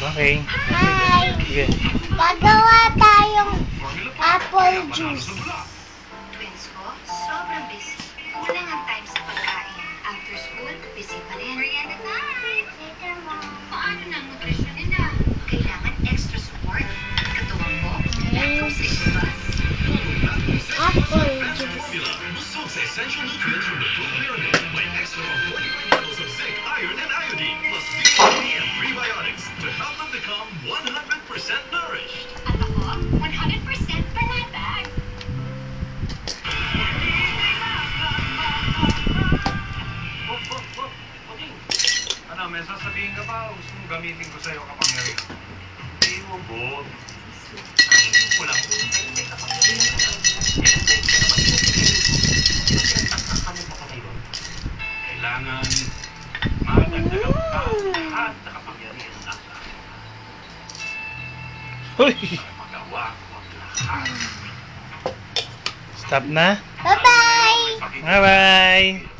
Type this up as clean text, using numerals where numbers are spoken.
Okay. Hi! Sige. Gagawa tayong apple juice. Twins ko, sobrang busy. Kulang ang time sa pagkain. After school, busy pa rin. Merienda time! Later, Mom. Paano na ang nutrisyon nila? Kailangan extra support. Katuwang mo, lactose isobas. Apple juice. Formula. Busog sa essential nutrients from the fruit pyramid. May extra of 45 levels of zinc, iron, and iodine, plus vitamin D and prebiotics to help them become 100% nourished. At ako, 100% panatag. Ano, may sasabihin ka pa o gusto mong gamitin ko sa'yo kapangyarihan? Hindi mo, Bob. Ayun ko lang. May kapangyarihan ka. Kailangan madagdagan pa lahat na kapangyarihan na Uy! magawa ko ang lahat. Stop na. Bye-bye! Bye-bye!